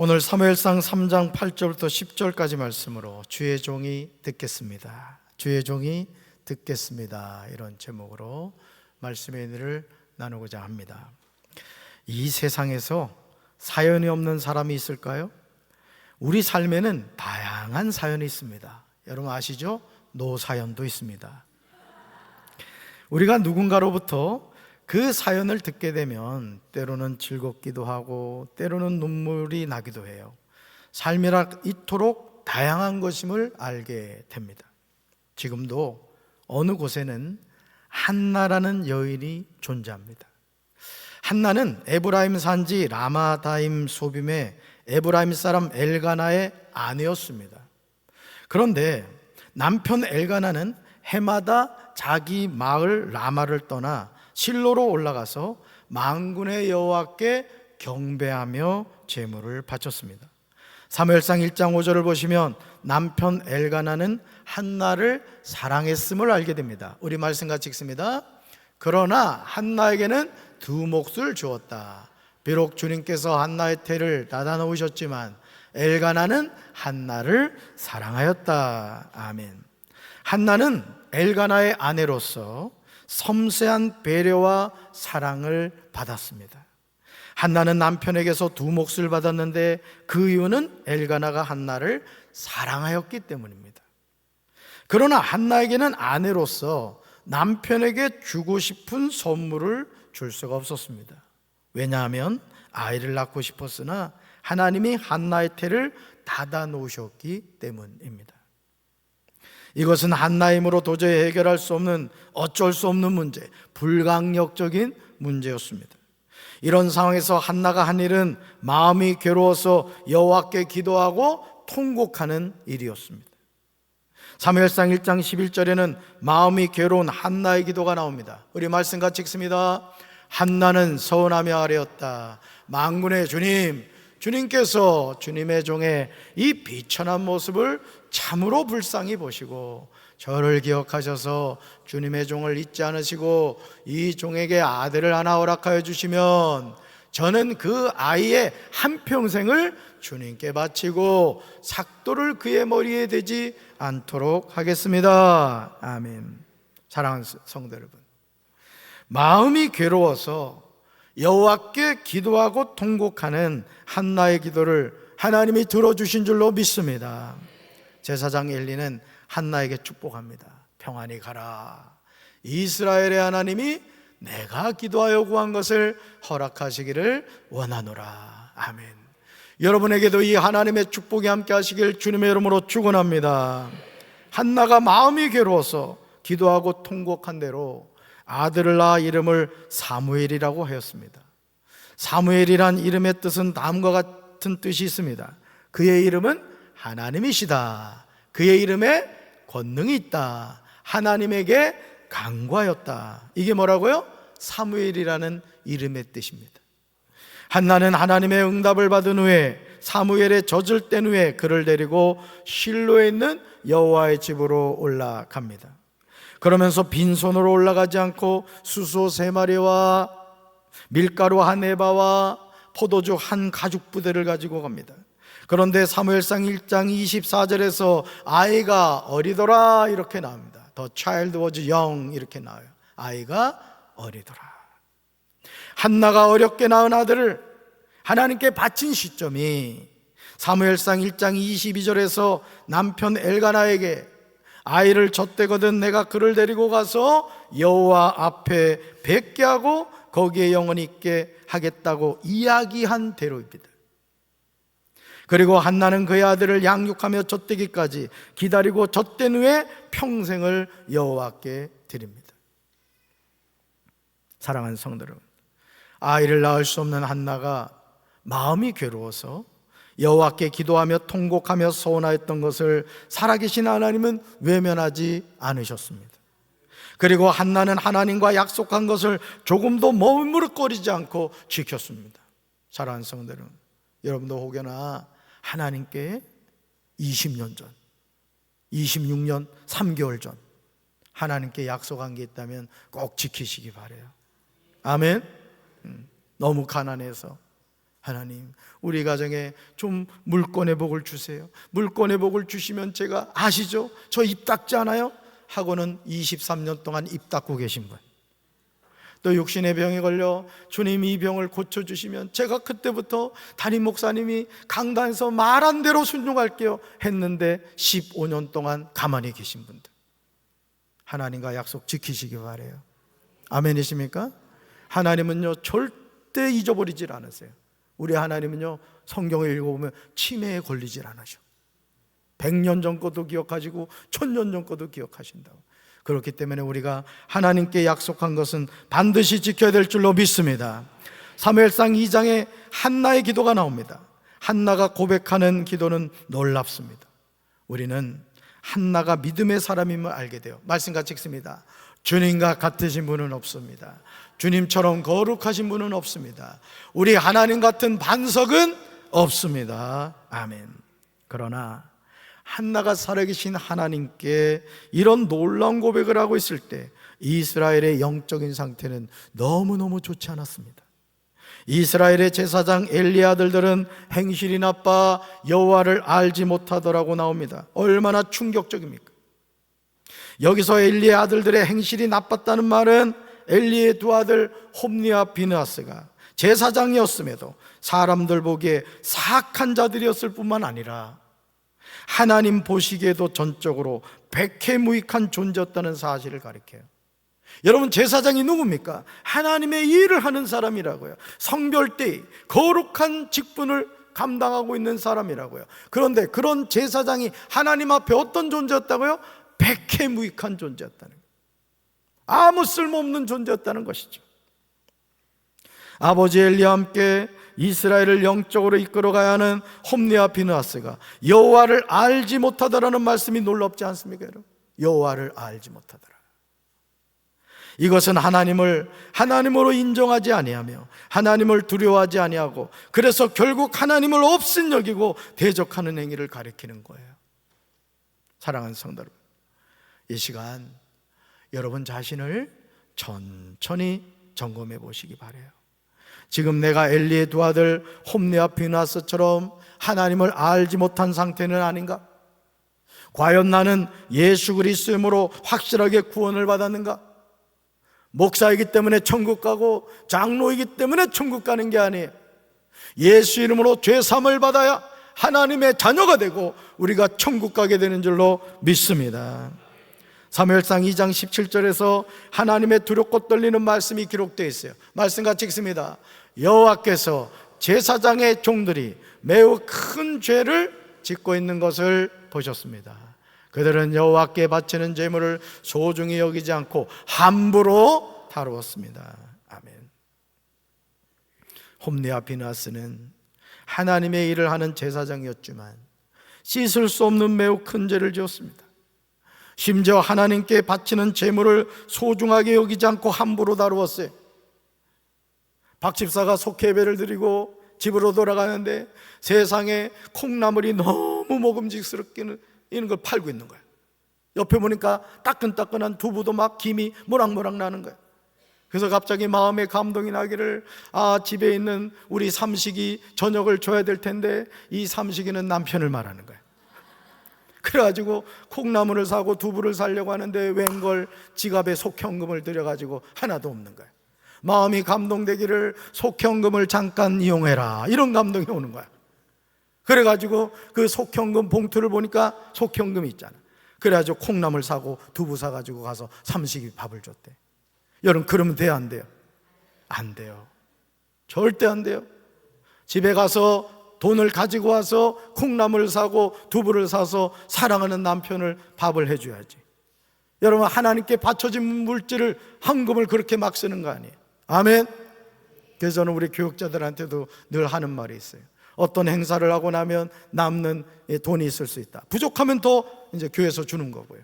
오늘 사무엘상 3장 8절부터 10절까지 말씀으로 주의 종이 듣겠습니다. 주의 종이 듣겠습니다. 이런 제목으로 말씀의 은혜를 나누고자 합니다. 이 세상에서 사연이 없는 사람이 있을까요? 우리 삶에는 다양한 사연이 있습니다. 여러분 아시죠? 노사연도 있습니다. 우리가 누군가로부터 그 사연을 듣게 되면 때로는 즐겁기도 하고 때로는 눈물이 나기도 해요. 삶이라 이토록 다양한 것임을 알게 됩니다. 지금도 어느 곳에는 한나라는 여인이 존재합니다. 한나는 에브라임 산지 라마다임 소빔의 에브라임 사람 엘가나의 아내였습니다. 그런데 남편 엘가나는 해마다 자기 마을 라마를 떠나 실로로 올라가서 만군의 여호와께 경배하며 제물을 바쳤습니다. 사무엘상 1장 5절을 보시면 남편 엘가나는 한나를 사랑했음을 알게 됩니다. 우리 말씀 같이 읽습니다. 그러나 한나에게는 두 몫을 주었다. 비록 주님께서 한나의 태를 닫아 놓으셨지만 엘가나는 한나를 사랑하였다. 아멘. 한나는 엘가나의 아내로서 섬세한 배려와 사랑을 받았습니다. 한나는 남편에게서 두 몫을 받았는데 그 이유는 엘가나가 한나를 사랑하였기 때문입니다. 그러나 한나에게는 아내로서 남편에게 주고 싶은 선물을 줄 수가 없었습니다. 왜냐하면 아이를 낳고 싶었으나 하나님이 한나의 태를 닫아 놓으셨기 때문입니다. 이것은 한나의 힘으로 도저히 해결할 수 없는 어쩔 수 없는 문제, 불강력적인 문제였습니다. 이런 상황에서 한나가 한 일은 마음이 괴로워서 여호와께 기도하고 통곡하는 일이었습니다. 사무엘상 1장 11절에는 마음이 괴로운 한나의 기도가 나옵니다. 우리 말씀 같이 읽습니다. 한나는 서운하며 아뢰었다. 만군의 주님, 주님께서 주님의 종의 이 비천한 모습을 참으로 불쌍히 보시고 저를 기억하셔서 주님의 종을 잊지 않으시고 이 종에게 아들을 하나 허락하여 주시면 저는 그 아이의 한평생을 주님께 바치고 삭도를 그의 머리에 대지 않도록 하겠습니다. 아멘. 사랑하는 성도 여러분, 마음이 괴로워서 여호와께 기도하고 통곡하는 한나의 기도를 하나님이 들어주신 줄로 믿습니다. 제사장 엘리는 한나에게 축복합니다. 평안히 가라. 이스라엘의 하나님이 내가 기도하여 구한 것을 허락하시기를 원하노라. 아멘. 여러분에게도 이 하나님의 축복이 함께 하시길 주님의 이름으로 축원합니다. 한나가 마음이 괴로워서 기도하고 통곡한 대로 아들을 낳아 이름을 사무엘이라고 하였습니다. 사무엘이란 이름의 뜻은 다음과 같은 뜻이 있습니다. 그의 이름은 하나님이시다. 그의 이름에 권능이 있다. 하나님에게 간구하였다. 이게 뭐라고요? 사무엘이라는 이름의 뜻입니다. 한나는 하나님의 응답을 받은 후에 사무엘의 젖을 뗀 후에 그를 데리고 실로에 있는 여호와의 집으로 올라갑니다. 그러면서 빈손으로 올라가지 않고 수소 3마리와 밀가루 한 에바와 포도주 한 가죽 부대를 가지고 갑니다. 그런데 사무엘상 1장 24절에서 아이가 어리더라 이렇게 나옵니다. The child was young 이렇게 나와요. 아이가 어리더라. 한나가 어렵게 낳은 아들을 하나님께 바친 시점이 사무엘상 1장 22절에서 남편 엘가나에게 아이를 젖대거든 내가 그를 데리고 가서 여호와 앞에 뵙게 하고 거기에 영원히 있게 하겠다고 이야기한 대로입니다. 그리고 한나는 그의 아들을 양육하며 젖대기까지 기다리고 젖댄 후에 평생을 여호와께 드립니다. 사랑하는 성도 여러분, 아이를 낳을 수 없는 한나가 마음이 괴로워서 여호와께 기도하며 통곡하며 서운하였던 것을 살아계신 하나님은 외면하지 않으셨습니다. 그리고 한나는 하나님과 약속한 것을 조금도 머무르거리지 않고 지켰습니다. 사랑하는 성도 여러분, 여러분도 혹여나 하나님께 20년 전, 26년 3개월 전 하나님께 약속한 게 있다면 꼭 지키시기 바라요. 아멘. 너무 가난해서 하나님, 우리 가정에 좀 물권의 복을 주세요. 물권의 복을 주시면 제가, 아시죠? 저 입 닦지 않아요? 하고는 23년 동안 입 닦고 계신 분, 또 육신의 병에 걸려 주님이 이 병을 고쳐주시면 제가 그때부터 담임 목사님이 강단에서 말한 대로 순종할게요 했는데 15년 동안 가만히 계신 분들, 하나님과 약속 지키시기 바라요. 아멘이십니까? 하나님은요 절대 잊어버리질 않으세요. 우리 하나님은요 성경을 읽어보면 치매에 걸리질 않으셔. 100년 전 것도 기억하시고 1000년 전 것도 기억하신다고. 그렇기 때문에 우리가 하나님께 약속한 것은 반드시 지켜야 될 줄로 믿습니다. 사무엘상 2장에 한나의 기도가 나옵니다. 한나가 고백하는 기도는 놀랍습니다. 우리는 한나가 믿음의 사람임을 알게 돼요. 말씀 같이 읽습니다. 주님과 같으신 분은 없습니다. 주님처럼 거룩하신 분은 없습니다. 우리 하나님 같은 반석은 없습니다. 아멘. 그러나 한나가 살아계신 하나님께 이런 놀라운 고백을 하고 있을 때 이스라엘의 영적인 상태는 너무너무 좋지 않았습니다. 이스라엘의 제사장 엘리 아들들은 행실이 나빠 여호와를 알지 못하더라고 나옵니다. 얼마나 충격적입니까? 여기서 엘리의 아들들의 행실이 나빴다는 말은 엘리의 두 아들 홈니와 비느하스가 제사장이었음에도 사람들 보기에 사악한 자들이었을 뿐만 아니라 하나님 보시기에도 전적으로 백해무익한 존재였다는 사실을 가리켜요. 여러분, 제사장이 누굽니까? 하나님의 일을 하는 사람이라고요. 성별대의 거룩한 직분을 감당하고 있는 사람이라고요. 그런데 그런 제사장이 하나님 앞에 어떤 존재였다고요? 백해무익한 존재였다는 거예요. 아무 쓸모없는 존재였다는 것이죠. 아버지 엘리와 함께 이스라엘을 영적으로 이끌어가야 하는 홈니와 비느하스가 여호와를 알지 못하더라는 말씀이 놀랍지 않습니까, 여러분? 여호와를 알지 못하더라. 이것은 하나님을 하나님으로 인정하지 아니하며 하나님을 두려워하지 아니하고 그래서 결국 하나님을 없인 여기고 대적하는 행위를 가리키는 거예요. 사랑하는 성도 여러분, 이 시간 여러분 자신을 천천히 점검해 보시기 바라요. 지금 내가 엘리의 두 아들 홈니와 비느하스처럼 하나님을 알지 못한 상태는 아닌가? 과연 나는 예수 그리스도로 확실하게 구원을 받았는가? 목사이기 때문에 천국 가고 장로이기 때문에 천국 가는 게 아니에요. 예수 이름으로 죄 사함을 받아야 하나님의 자녀가 되고 우리가 천국 가게 되는 줄로 믿습니다. 사무엘상 2장 17절에서 하나님의 두렵고 떨리는 말씀이 기록되어 있어요. 말씀 같이 읽습니다. 여호와께서 제사장의 종들이 매우 큰 죄를 짓고 있는 것을 보셨습니다. 그들은 여호와께 바치는 제물을 소중히 여기지 않고 함부로 다루었습니다. 아멘. 홈니와 비느하스는 하나님의 일을 하는 제사장이었지만 씻을 수 없는 매우 큰 죄를 지었습니다. 심지어 하나님께 바치는 제물을 소중하게 여기지 않고 함부로 다루었어요. 박 집사가 속회배를 드리고 집으로 돌아가는데 세상에 콩나물이 너무 먹음직스럽게 있는 걸 팔고 있는 거예요. 옆에 보니까 따끈따끈한 두부도 막 김이 모락모락 나는 거예요. 그래서 갑자기 마음에 감동이 나기를, 집에 있는 우리 삼식이 저녁을 줘야 될 텐데 이 삼식이는 남편을 말하는 거예요. 그래가지고 콩나물을 사고 두부를 사려고 하는데 웬걸 지갑에 속현금을 들여가지고 하나도 없는 거예요. 마음이 감동되기를 속현금을 잠깐 이용해라, 이런 감동이 오는 거야. 그래가지고 그 속현금 봉투를 보니까 속현금이 있잖아. 그래가지고 콩나물 사고 두부 사가지고 가서 삼식이 밥을 줬대. 여러분, 그러면 돼요, 안 돼요? 안 돼요. 절대 안 돼요. 집에 가서 돈을 가지고 와서 콩나물을 사고 두부를 사서 사랑하는 남편을 밥을 해줘야지. 여러분, 하나님께 바쳐진 물질을, 헌금을 그렇게 막 쓰는 거 아니에요? 아멘. 그래서 저는 우리 교육자들한테도 늘 하는 말이 있어요. 어떤 행사를 하고 나면 남는 돈이 있을 수 있다. 부족하면 더 이제 교회에서 주는 거고요.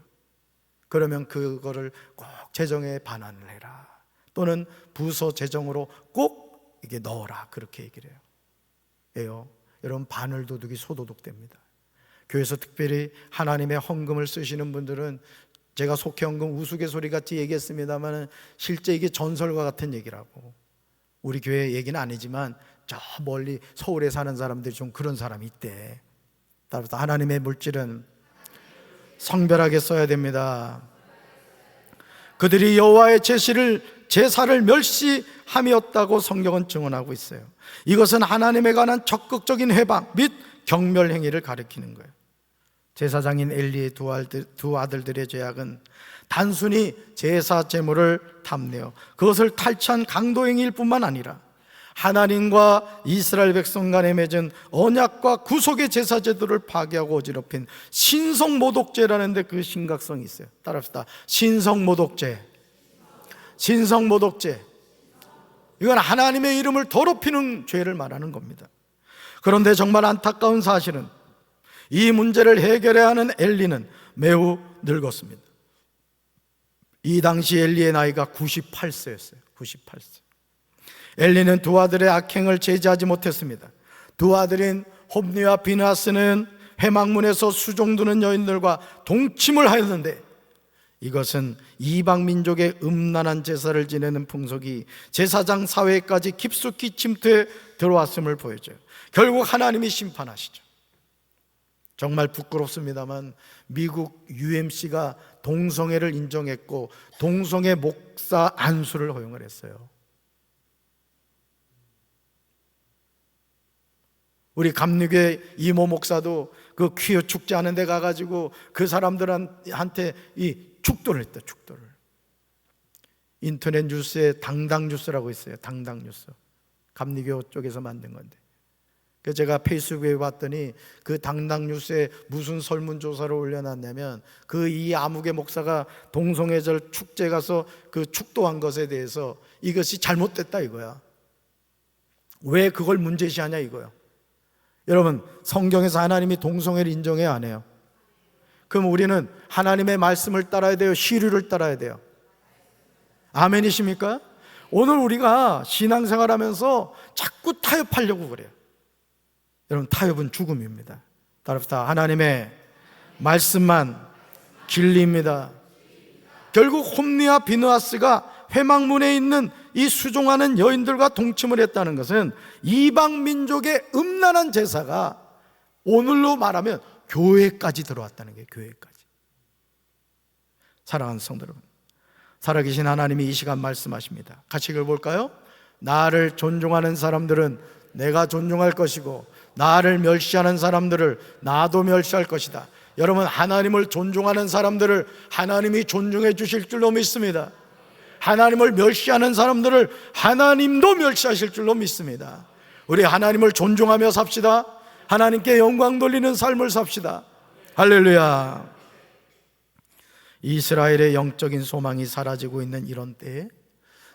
그러면 그거를 꼭 재정에 반환을 해라, 또는 부서 재정으로 꼭 이게 넣어라, 그렇게 얘기를 해요. 여러분, 바늘도둑이 소도둑됩니다. 교회에서 특별히 하나님의 헌금을 쓰시는 분들은, 제가 속회헌금 우스갯소리 같이 얘기했습니다만 실제 이게 전설과 같은 얘기라고. 우리 교회 얘기는 아니지만 저 멀리 서울에 사는 사람들이 좀 그런 사람이 있대. 따라서 하나님의 물질은 성별하게 써야 됩니다. 그들이 여호와의 제사를 멸시함이었다고 성경은 증언하고 있어요. 이것은 하나님에 관한 적극적인 회방 및 경멸 행위를 가리키는 거예요. 제사장인 엘리의 두 아들들의 죄악은 단순히 제사 제물을 탐내어 그것을 탈취한 강도 행위일 뿐만 아니라 하나님과 이스라엘 백성 간에 맺은 언약과 구속의 제사 제도를 파괴하고 어지럽힌 신성모독죄라는 데 그 심각성이 있어요. 따라합시다. 신성모독죄. 신성모독죄. 이건 하나님의 이름을 더럽히는 죄를 말하는 겁니다. 그런데 정말 안타까운 사실은 이 문제를 해결해야 하는 엘리는 매우 늙었습니다. 이 당시 엘리의 나이가 98세였어요. 98세. 엘리는 두 아들의 악행을 제지하지 못했습니다. 두 아들인 홉니와 비느하스는 회막문에서 수종드는 여인들과 동침을 하였는데 이것은 이방 민족의 음란한 제사를 지내는 풍속이 제사장 사회까지 깊숙이 침투해 들어왔음을 보여줘요. 결국 하나님이 심판하시죠. 정말 부끄럽습니다만 미국 UMC가 동성애를 인정했고 동성애 목사 안수를 허용을 했어요. 우리 감리교회 이모 목사도 그 퀴어 축제 하는 데 가가지고 그 사람들한테 이 축도를 했다. 축도를. 인터넷 뉴스에 당당 뉴스라고 있어요. 당당 뉴스. 감리교 쪽에서 만든 건데. 그래서 제가 페이스북에 봤더니 그 당당 뉴스에 무슨 설문조사를 올려놨냐면 그 이 아무개 목사가 동성애절 축제 가서 그 축도한 것에 대해서 이것이 잘못됐다 이거야. 왜 그걸 문제시하냐 이거야. 여러분, 성경에서 하나님이 동성애를 인정해야 안 해요? 그럼 우리는 하나님의 말씀을 따라야 돼요? 시류를 따라야 돼요? 아멘이십니까? 오늘 우리가 신앙생활하면서 자꾸 타협하려고 그래요. 여러분, 타협은 죽음입니다. 따라합시다. 하나님의 말씀만 진리입니다. 결국 홈리와 비느하스가 회막문에 있는 이 수종하는 여인들과 동침을 했다는 것은 이방 민족의 음란한 제사가 오늘로 말하면 교회까지 들어왔다는 거예요. 교회까지. 사랑하는 성도 여러분, 살아계신 하나님이 이 시간 말씀하십니다. 같이 읽어볼까요? 나를 존중하는 사람들은 내가 존중할 것이고 나를 멸시하는 사람들을 나도 멸시할 것이다. 여러분, 하나님을 존중하는 사람들을 하나님이 존중해 주실 줄로 믿습니다. 하나님을 멸시하는 사람들을 하나님도 멸시하실 줄로 믿습니다. 우리 하나님을 존중하며 삽시다. 하나님께 영광 돌리는 삶을 삽시다. 할렐루야. 이스라엘의 영적인 소망이 사라지고 있는 이런 때에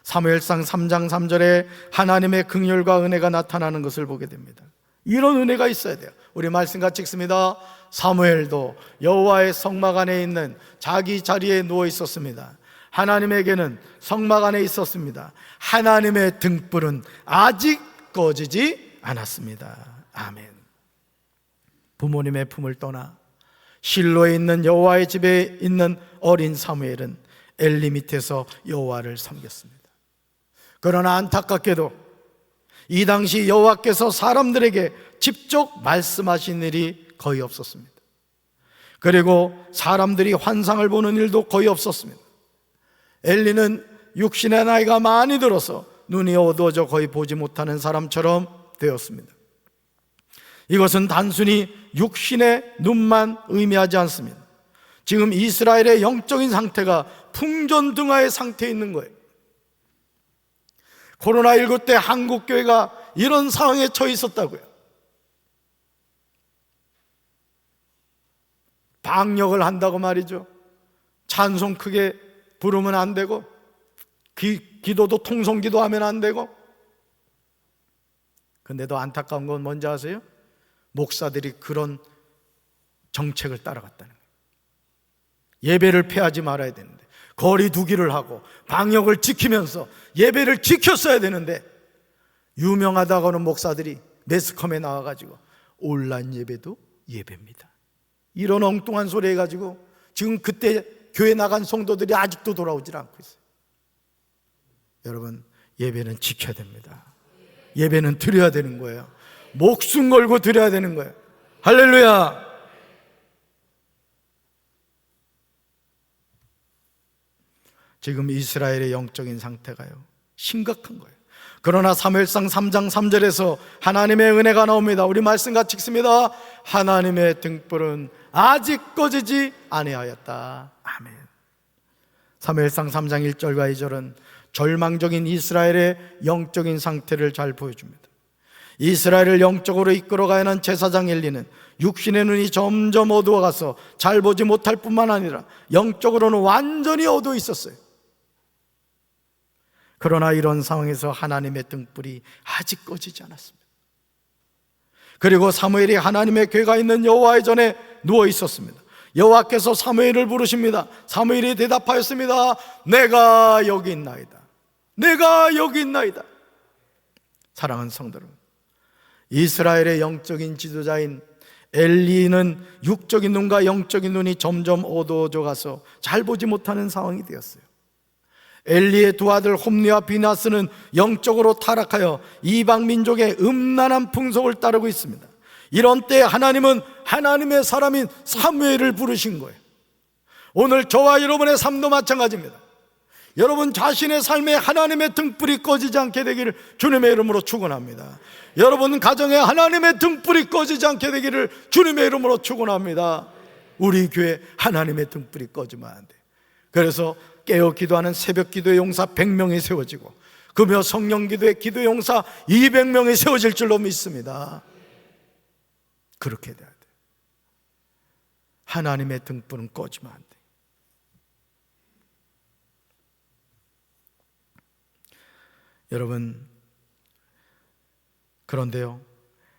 사무엘상 3장 3절에 하나님의 긍휼과 은혜가 나타나는 것을 보게 됩니다. 이런 은혜가 있어야 돼요. 우리 말씀 같이 읽습니다. 사무엘도 여호와의 성막 안에 있는 자기 자리에 누워 있었습니다. 하나님에게는 성막 안에 있었습니다. 하나님의 등불은 아직 꺼지지 않았습니다. 아멘. 부모님의 품을 떠나 실로에 있는 여호와의 집에 있는 어린 사무엘은 엘리 밑에서 여호와를 섬겼습니다. 그러나 안타깝게도 이 당시 여호와께서 사람들에게 직접 말씀하신 일이 거의 없었습니다. 그리고 사람들이 환상을 보는 일도 거의 없었습니다. 엘리는 육신의 나이가 많이 들어서 눈이 어두워져 거의 보지 못하는 사람처럼 되었습니다. 이것은 단순히 육신의 눈만 의미하지 않습니다. 지금 이스라엘의 영적인 상태가 풍전등화의 상태에 있는 거예요. 코로나19 때 한국교회가 이런 상황에 처해 있었다고요. 방역을 한다고 말이죠. 찬송 크게 부르면 안 되고 기도도 통성기도 하면 안 되고. 근데도 안타까운 건 뭔지 아세요? 목사들이 그런 정책을 따라갔다는 거예요. 예배를 폐하지 말아야 되는데 거리 두기를 하고 방역을 지키면서 예배를 지켰어야 되는데 유명하다고 하는 목사들이 매스컴에 나와가지고 온라인 예배도 예배입니다, 이런 엉뚱한 소리 해가지고 지금 그때 교회 나간 성도들이 아직도 돌아오질 않고 있어요. 여러분, 예배는 지켜야 됩니다. 예배는 드려야 되는 거예요. 목숨 걸고 드려야 되는 거예요. 할렐루야. 지금 이스라엘의 영적인 상태가요, 심각한 거예요. 그러나 사무엘상 3장 3절에서 하나님의 은혜가 나옵니다. 우리 말씀 같이 읽습니다. 하나님의 등불은 아직 꺼지지 아니하였다. 아멘. 사무엘상 3장 1절과 2절은 절망적인 이스라엘의 영적인 상태를 잘 보여줍니다. 이스라엘을 영적으로 이끌어가야 하는 제사장 엘리는 육신의 눈이 점점 어두워가서 잘 보지 못할 뿐만 아니라 영적으로는 완전히 어두워 있었어요. 그러나 이런 상황에서 하나님의 등불이 아직 꺼지지 않았습니다. 그리고 사무엘이 하나님의 궤가 있는 여호와의 전에 누워 있었습니다. 여호와께서 사무엘을 부르십니다. 사무엘이 대답하였습니다. 내가 여기 있나이다. 내가 여기 있나이다. 사랑하는 성도 여러분, 이스라엘의 영적인 지도자인 엘리는 육적인 눈과 영적인 눈이 점점 어두워져 가서 잘 보지 못하는 상황이 되었어요. 엘리의 두 아들 홈리와 비나스는 영적으로 타락하여 이방 민족의 음란한 풍속을 따르고 있습니다. 이런 때 하나님은 하나님의 사람인 사무엘을 부르신 거예요. 오늘 저와 여러분의 삶도 마찬가지입니다. 여러분 자신의 삶에 하나님의 등불이 꺼지지 않게 되기를 주님의 이름으로 축원합니다. 여러분 가정에 하나님의 등불이 꺼지지 않게 되기를 주님의 이름으로 축원합니다. 우리 교회 하나님의 등불이 꺼지면 안 돼. 그래서 깨어 기도하는 새벽 기도의 용사 100명이 세워지고 금요 성령 기도의 기도의 용사 200명이 세워질 줄로 믿습니다. 그렇게 돼야 돼. 하나님의 등불은 꺼지면 안 돼. 여러분, 그런데요,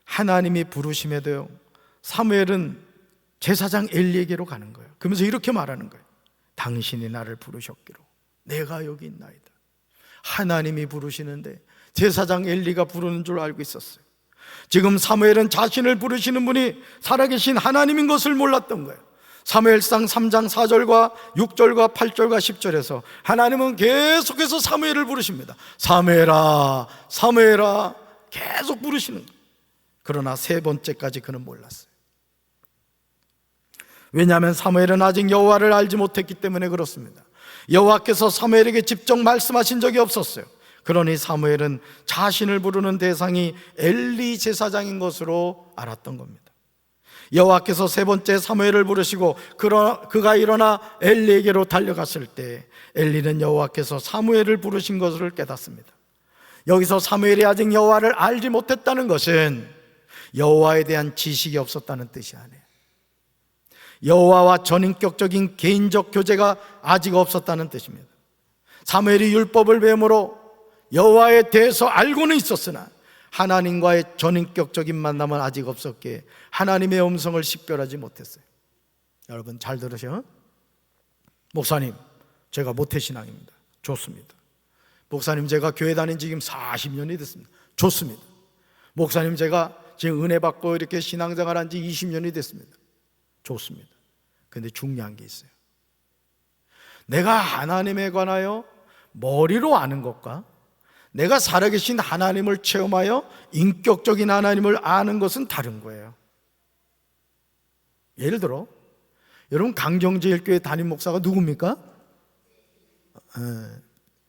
하나님이 부르심에도요, 사무엘은 제사장 엘리에게로 가는 거예요. 그러면서 이렇게 말하는 거예요. 당신이 나를 부르셨기로 내가 여기 있나이다. 하나님이 부르시는데 제사장 엘리가 부르는 줄 알고 있었어요. 지금 사무엘은 자신을 부르시는 분이 살아계신 하나님인 것을 몰랐던 거예요. 사무엘상 3장 4절과 6절과 8절과 10절에서 하나님은 계속해서 사무엘을 부르십니다. 사무엘아, 사무엘아, 계속 부르시는 거예요. 그러나 세 번째까지 그는 몰랐어요. 왜냐하면 사무엘은 아직 여호와를 알지 못했기 때문에 그렇습니다. 여호와께서 사무엘에게 직접 말씀하신 적이 없었어요. 그러니 사무엘은 자신을 부르는 대상이 엘리 제사장인 것으로 알았던 겁니다. 여호와께서 세 번째 사무엘을 부르시고 그가 일어나 엘리에게로 달려갔을 때 엘리는 여호와께서 사무엘을 부르신 것을 깨닫습니다. 여기서 사무엘이 아직 여호와를 알지 못했다는 것은 여호와에 대한 지식이 없었다는 뜻이 아니에요. 여호와와 전인격적인 개인적 교제가 아직 없었다는 뜻입니다. 사무엘이 율법을 배움으로 여호와에 대해서 알고는 있었으나 하나님과의 전인격적인 만남은 아직 없었기에 하나님의 음성을 식별하지 못했어요. 여러분 잘 들으세요. 목사님, 제가 모태신앙입니다. 좋습니다. 목사님, 제가 교회 다닌 지 지금 40년이 됐습니다. 좋습니다. 목사님, 제가 지금 은혜 받고 이렇게 신앙생활 한 지 20년이 됐습니다. 좋습니다. 그런데 중요한 게 있어요. 내가 하나님에 관하여 머리로 아는 것과 내가 살아계신 하나님을 체험하여 인격적인 하나님을 아는 것은 다른 거예요. 예를 들어 여러분 강정제일교회 담임 목사가 누굽니까?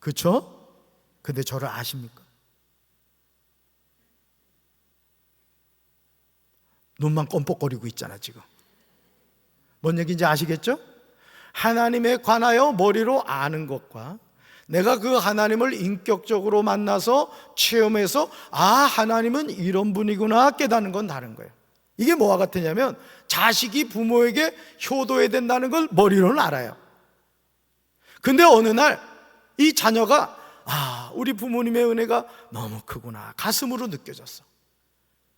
그렇죠? 근데 저를 아십니까? 눈만 껌뻑거리고 있잖아 지금. 뭔 얘기인지 아시겠죠? 하나님에 관하여 머리로 아는 것과 내가 그 하나님을 인격적으로 만나서 체험해서 아, 하나님은 이런 분이구나 깨닫는 건 다른 거예요. 이게 뭐와 같으냐면 자식이 부모에게 효도해야 된다는 걸 머리로는 알아요. 근데 어느 날 이 자녀가 아, 우리 부모님의 은혜가 너무 크구나 가슴으로 느껴졌어.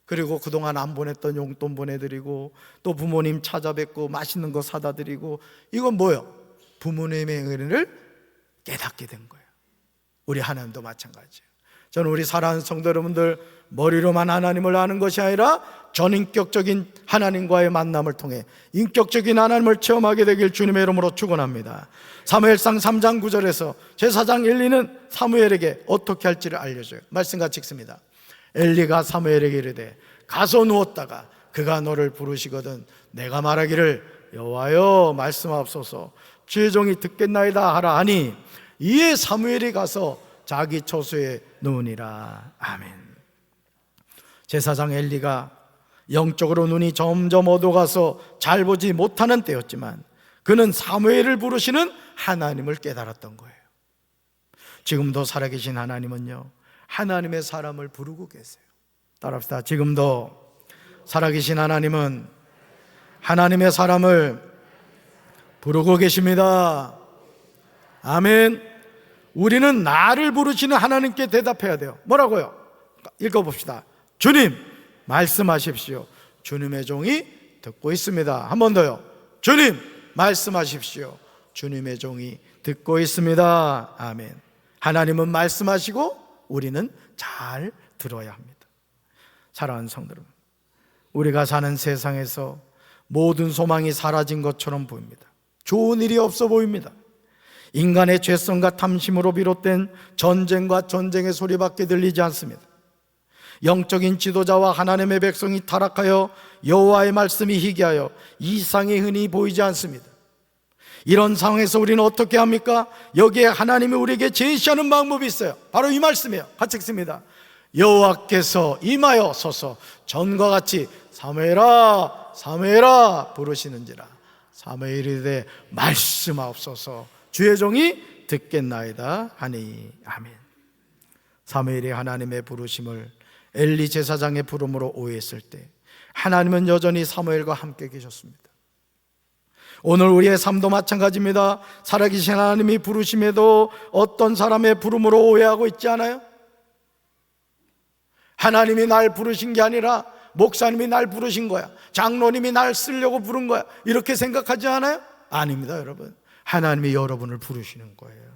그리고 그동안 안 보냈던 용돈 보내드리고 또 부모님 찾아뵙고 맛있는 거 사다 드리고 이건 뭐예요? 부모님의 은혜를 깨닫게 된 거예요. 우리 하나님도 마찬가지예요. 저는 우리 사랑하는 성도 여러분들 머리로만 하나님을 아는 것이 아니라 전인격적인 하나님과의 만남을 통해 인격적인 하나님을 체험하게 되길 주님의 이름으로 축원합니다. 사무엘상 3장 9절에서 제사장 엘리는 사무엘에게 어떻게 할지를 알려줘요. 말씀 같이 읽습니다. 엘리가 사무엘에게 이르되 가서 누웠다가 그가 너를 부르시거든 내가 말하기를 여호와여 말씀하옵소서 주의 종이 듣겠나이다 하라 하니 이에 사무엘이 가서 자기 처소에 누우니라. 아멘. 제사장 엘리가 영적으로 눈이 점점 어두워가서 잘 보지 못하는 때였지만 그는 사무엘을 부르시는 하나님을 깨달았던 거예요. 지금도 살아계신 하나님은요, 하나님의 사람을 부르고 계세요. 따라합시다. 지금도 살아계신 하나님은 하나님의 사람을 부르고 계십니다. 아멘. 우리는 나를 부르시는 하나님께 대답해야 돼요. 뭐라고요? 읽어봅시다. 주님 말씀하십시오. 주님의 종이 듣고 있습니다. 한 번 더요. 주님 말씀하십시오. 주님의 종이 듣고 있습니다. 아멘. 하나님은 말씀하시고 우리는 잘 들어야 합니다. 사랑하는 성도 여러분, 우리가 사는 세상에서 모든 소망이 사라진 것처럼 보입니다. 좋은 일이 없어 보입니다. 인간의 죄성과 탐심으로 비롯된 전쟁과 전쟁의 소리밖에 들리지 않습니다. 영적인 지도자와 하나님의 백성이 타락하여 여호와의 말씀이 희귀하여 이상이 흔히 보이지 않습니다. 이런 상황에서 우리는 어떻게 합니까? 여기에 하나님이 우리에게 제시하는 방법이 있어요. 바로 이 말씀이에요. 같이 읽습니다. 여호와께서 임하여 서서 전과 같이 사무엘아 사무엘아 부르시는지라. 사무엘이 이르되 말씀하옵소서 주의 종이 듣겠나이다 하니. 아멘. 사무엘이 하나님의 부르심을 엘리 제사장의 부름으로 오해했을 때 하나님은 여전히 사무엘과 함께 계셨습니다. 오늘 우리의 삶도 마찬가지입니다. 살아계신 하나님이 부르심에도 어떤 사람의 부름으로 오해하고 있지 않아요? 하나님이 날 부르신 게 아니라 목사님이 날 부르신 거야, 장로님이 날 쓰려고 부른 거야, 이렇게 생각하지 않아요? 아닙니다. 여러분, 하나님이 여러분을 부르시는 거예요.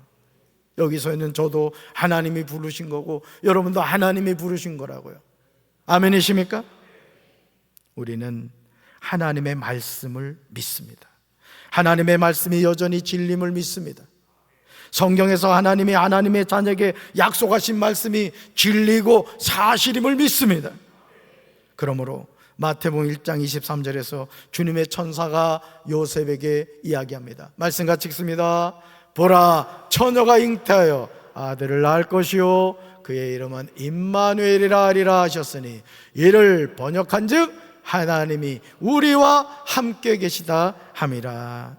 여기서 있는 저도 하나님이 부르신 거고 여러분도 하나님이 부르신 거라고요. 아멘이십니까? 우리는 하나님의 말씀을 믿습니다. 하나님의 말씀이 여전히 진림을 믿습니다. 성경에서 하나님이 하나님의 자녀에게 약속하신 말씀이 진리고 사실임을 믿습니다. 그러므로 마태복음 1장 23절에서 주님의 천사가 요셉에게 이야기합니다. 말씀 같이 읽습니다. 보라, 처녀가 잉태하여 아들을 낳을 것이요 그의 이름은 임마누엘이라 하리라 하셨으니 이를 번역한즉 하나님이 우리와 함께 계시다 함이라.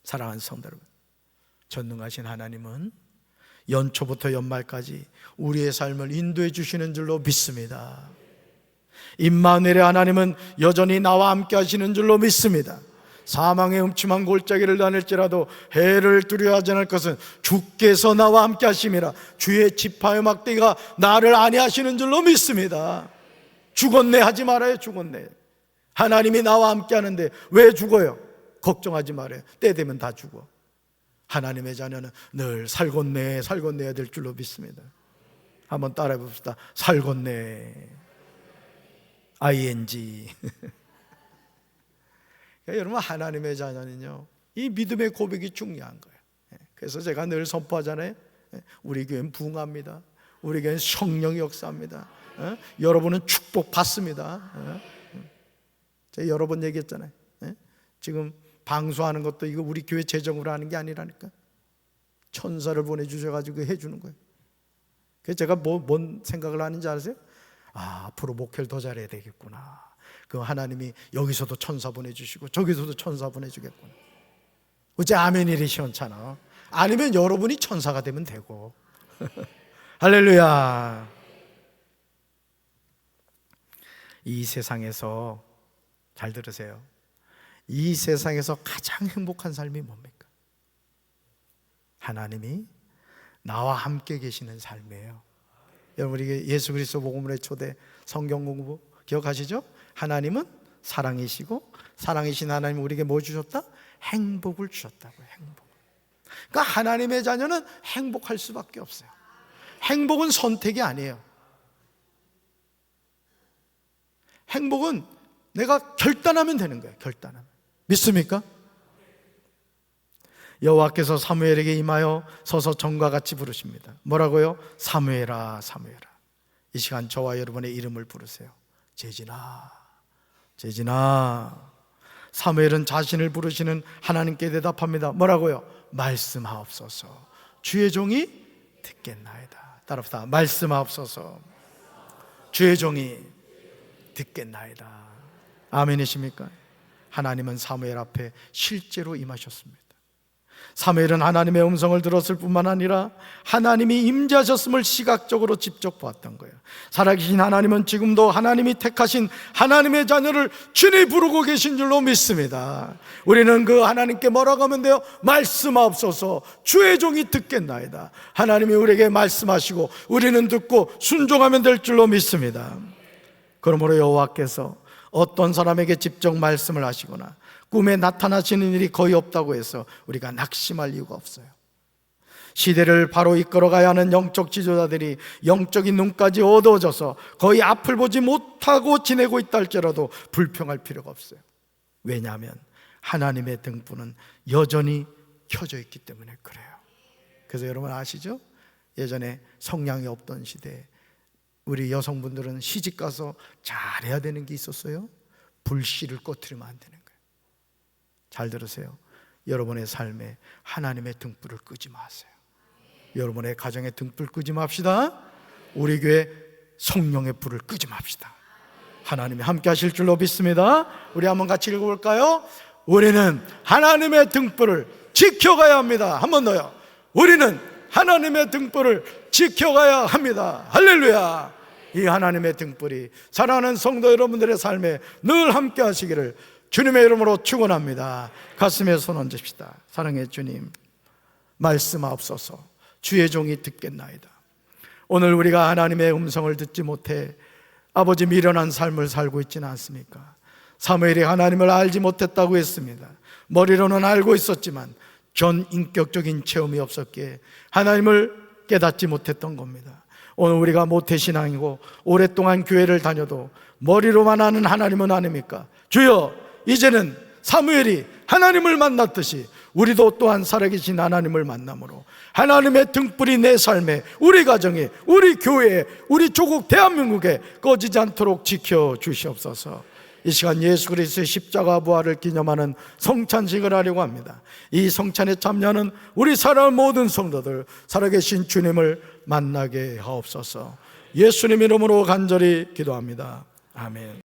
사랑하는 성도 여러분, 전능하신 하나님은 연초부터 연말까지 우리의 삶을 인도해 주시는 줄로 믿습니다. 임마누엘의 하나님은 여전히 나와 함께 하시는 줄로 믿습니다. 사망의 음침한 골짜기를 다닐지라도 해를 두려워하지 않을 것은 주께서 나와 함께 하심이라. 주의 지파의 막대기가 나를 안위하시는 줄로 믿습니다. 죽었네 하지 말아요. 죽었네. 하나님이 나와 함께 하는데 왜 죽어요? 걱정하지 말아요. 때 되면 다 죽어. 하나님의 자녀는 늘 살겄네 살겄네야 될 줄로 믿습니다. 한번 따라해 봅시다. 살겄네. ing. 여러분, 하나님의 자녀는요, 이 믿음의 고백이 중요한 거예요. 그래서 제가 늘 선포하잖아요. 우리 교회는 부흥합니다. 우리 교회는 성령이 역사합니다. 여러분은 축복 받습니다. 제가 여러 번 얘기했잖아요. 지금 방수하는 것도 이거 우리 교회 재정으로 하는 게 아니라니까. 천사를 보내주셔가지고 해주는 거예요. 그래서 제가 뭔 생각을 하는지 아세요? 앞으로 목회를 더 잘해야 되겠구나. 그 하나님이 여기서도 천사 보내주시고 저기서도 천사 보내주겠구나. 어째 아멘이래 시원찮아. 아니면 여러분이 천사가 되면 되고. 할렐루야. 이 세상에서, 잘 들으세요, 이 세상에서 가장 행복한 삶이 뭡니까? 하나님이 나와 함께 계시는 삶이에요. 여러분, 이게 예수 그리스도 복음의 초대 성경 공부 기억하시죠? 하나님은 사랑이시고 사랑이신 하나님 우리에게 뭐 주셨다? 행복을 주셨다고요. 행복. 그러니까 하나님의 자녀는 행복할 수밖에 없어요. 행복은 선택이 아니에요. 행복은 내가 결단하면 되는 거예요. 결단하면. 믿습니까? 여호와께서 사무엘에게 임하여 서서 전과 같이 부르십니다. 뭐라고요? 사무엘아 사무엘아. 이 시간 저와 여러분의 이름을 부르세요. 재진아, 재진아. 사무엘은 자신을 부르시는 하나님께 대답합니다. 뭐라고요? 말씀하옵소서. 주의 종이 듣겠나이다. 따라합시다. 말씀하옵소서. 주의 종이 듣겠나이다. 아멘이십니까? 하나님은 사무엘 앞에 실제로 임하셨습니다. 사무엘은 하나님의 음성을 들었을 뿐만 아니라 하나님이 임재하셨음을 시각적으로 직접 보았던 거예요. 살아계신 하나님은 지금도 하나님이 택하신 하나님의 자녀를 친히 부르고 계신 줄로 믿습니다. 우리는 그 하나님께 뭐라고 하면 돼요? 말씀하옵소서. 주의 종이 듣겠나이다. 하나님이 우리에게 말씀하시고 우리는 듣고 순종하면 될 줄로 믿습니다. 그러므로 여호와께서 어떤 사람에게 직접 말씀을 하시거나 꿈에 나타나시는 일이 거의 없다고 해서 우리가 낙심할 이유가 없어요. 시대를 바로 이끌어가야 하는 영적 지도자들이 영적인 눈까지 어두워져서 거의 앞을 보지 못하고 지내고 있다 할지라도 불평할 필요가 없어요. 왜냐하면 하나님의 등불은 여전히 켜져 있기 때문에 그래요. 그래서 여러분 아시죠? 예전에 성량이 없던 시대에 우리 여성분들은 시집가서 잘해야 되는 게 있었어요. 불씨를 꺼트리면 안 되는 거예요. 잘 들으세요. 여러분의 삶에 하나님의 등불을 끄지 마세요. 여러분의 가정에 등불 끄지 맙시다. 우리 교회 성령의 불을 끄지 맙시다. 하나님이 함께 하실 줄로 믿습니다. 우리 한번 같이 읽어볼까요? 우리는 하나님의 등불을 지켜가야 합니다. 한 번 더요. 우리는 하나님의 등불을 지켜가야 합니다. 할렐루야. 이 하나님의 등불이 사랑하는 성도 여러분들의 삶에 늘 함께 하시기를 주님의 이름으로 축원합니다. 가슴에 손 얹읍시다. 사랑의 주님, 말씀하옵소서. 주의 종이 듣겠나이다. 오늘 우리가 하나님의 음성을 듣지 못해 아버지 미련한 삶을 살고 있지는 않습니까? 사무엘이 하나님을 알지 못했다고 했습니다. 머리로는 알고 있었지만 전 인격적인 체험이 없었기에 하나님을 깨닫지 못했던 겁니다. 오늘 우리가 모태신앙이고 오랫동안 교회를 다녀도 머리로만 아는 하나님은 아닙니까? 주여, 이제는 사무엘이 하나님을 만났듯이 우리도 또한 살아계신 하나님을 만남으로 하나님의 등불이 내 삶에, 우리 가정에, 우리 교회에, 우리 조국 대한민국에 꺼지지 않도록 지켜주시옵소서. 이 시간 예수 그리스도의 십자가 부활을 기념하는 성찬식을 하려고 합니다. 이 성찬에 참여하는 우리 사랑하는 모든 성도들, 살아계신 주님을 만나게 하옵소서. 예수님 이름으로 간절히 기도합니다. 아멘.